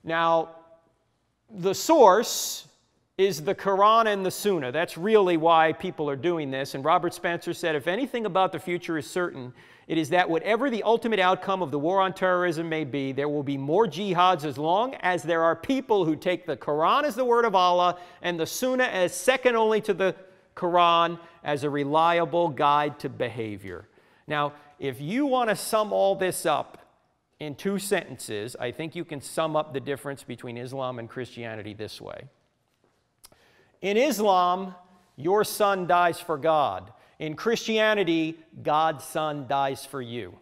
Now, the source is the Qur'an and the Sunnah. That's really why people are doing this. And Robert Spencer said, if anything about the future is certain, it is that whatever the ultimate outcome of the war on terrorism may be, there will be more jihads as long as there are people who take the Qur'an as the word of Allah and the Sunnah as second only to the Qur'an as a reliable guide to behavior. Now, if you want to sum all this up in 2 sentences, I think you can sum up the difference between Islam and Christianity this way. In Islam, your son dies for God. In Christianity, God's son dies for you.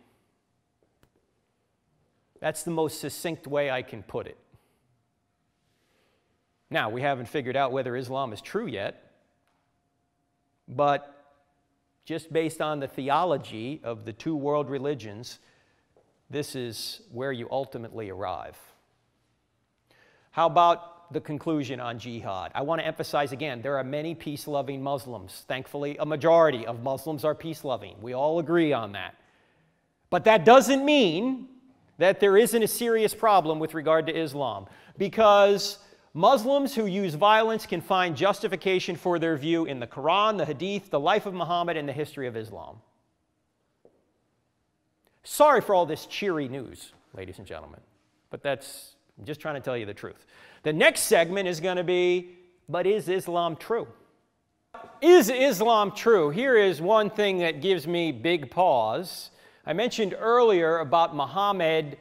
That's the most succinct way I can put it. Now, we haven't figured out whether Islam is true yet, but just based on the theology of the 2 world religions, this is where you ultimately arrive. How about the conclusion on jihad? I want to emphasize again, there are many peace-loving Muslims. Thankfully, a majority of Muslims are peace-loving. We all agree on that. But that doesn't mean that there isn't a serious problem with regard to Islam, because Muslims who use violence can find justification for their view in the Quran, the Hadith, the life of Muhammad, and the history of Islam. Sorry for all this cheery news, ladies and gentlemen, but I'm just trying to tell you the truth. The next segment is going to be, but is Islam true? Is Islam true? Here is one thing that gives me big pause. I mentioned earlier about Muhammad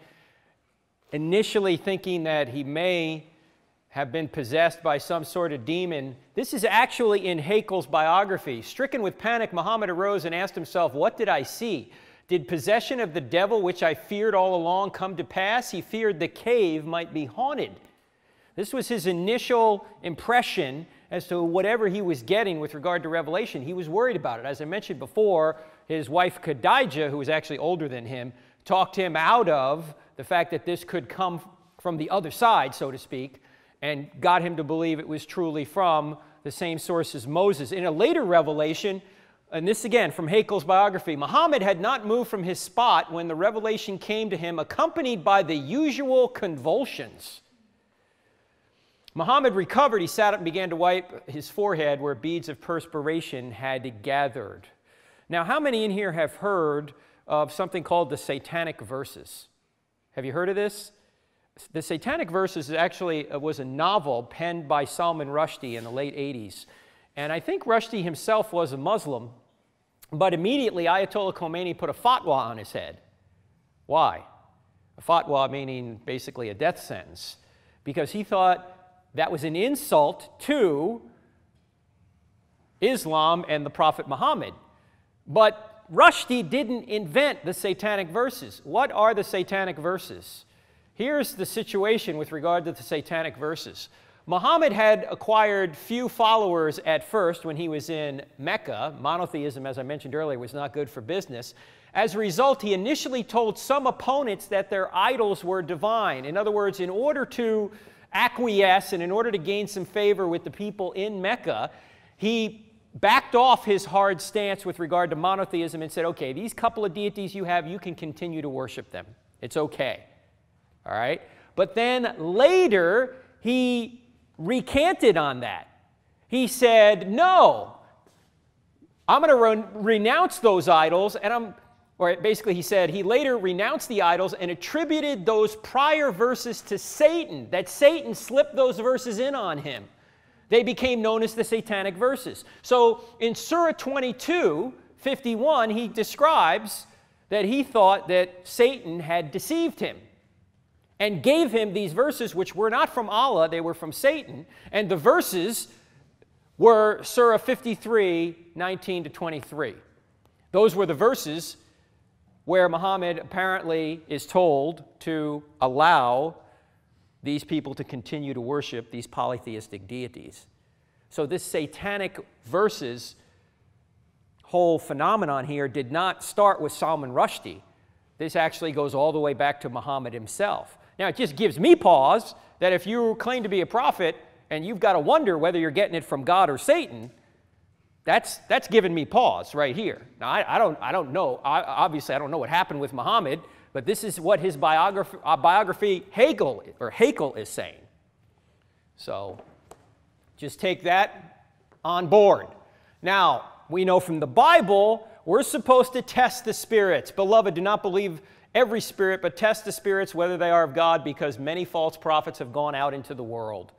initially thinking that he may have been possessed by some sort of demon. This is actually in Haeckel's biography. Stricken with panic, Muhammad arose and asked himself, "What did I see? Did possession of the devil, which I feared all along, come to pass?" He feared the cave might be haunted. This was his initial impression as to whatever he was getting with regard to revelation. He was worried about it. As I mentioned before, his wife Khadijah, who was actually older than him, talked him out of the fact that this could come from the other side, so to speak, and got him to believe it was truly from the same source as Moses. In a later revelation, and this again from Haeckel's biography, Muhammad had not moved from his spot when the revelation came to him, accompanied by the usual convulsions. Muhammad recovered. He sat up and began to wipe his forehead where beads of perspiration had gathered. Now, how many in here have heard of something called the Satanic Verses? Have you heard of this? The Satanic Verses actually was a novel penned by Salman Rushdie in the late 80s. And I think Rushdie himself was a Muslim, but immediately Ayatollah Khomeini put a fatwa on his head. Why? A fatwa meaning basically a death sentence, because he thought that was an insult to Islam and the Prophet Muhammad. But Rushdie didn't invent the Satanic Verses. What are the Satanic Verses? Here's the situation with regard to the Satanic Verses. Muhammad had acquired few followers at first when he was in Mecca. Monotheism, as I mentioned earlier, was not good for business. As a result, he initially told some opponents that their idols were divine. In other words, in order to acquiesce and in order to gain some favor with the people in Mecca, he backed off his hard stance with regard to monotheism and said, okay, these couple of deities you have, you can continue to worship them. It's okay. All right? But then later, he recanted on that. He said, no, I'm going to renounce those idols, and or basically he said he later renounced the idols and attributed those prior verses to Satan, that Satan slipped those verses in on him. They became known as the Satanic Verses. So in Surah 22:51, he describes that he thought that Satan had deceived him and gave him these verses which were not from Allah, they were from Satan. And the verses were Surah 53:19-23. Those were the verses where Muhammad apparently is told to allow these people to continue to worship these polytheistic deities. So this Satanic Verses whole phenomenon here did not start with Salman Rushdie. This actually goes all the way back to Muhammad himself. Now, it just gives me pause that if you claim to be a prophet and you've got to wonder whether you're getting it from God or Satan, that's giving me pause right here. Now, I don't know. Obviously, I don't know what happened with Muhammad, But this is what his biography Haeckel is saying. So just take that on board. Now, we know from the Bible, we're supposed to test the spirits. Beloved, do not believe every spirit, but test the spirits whether they are of God, because many false prophets have gone out into the world.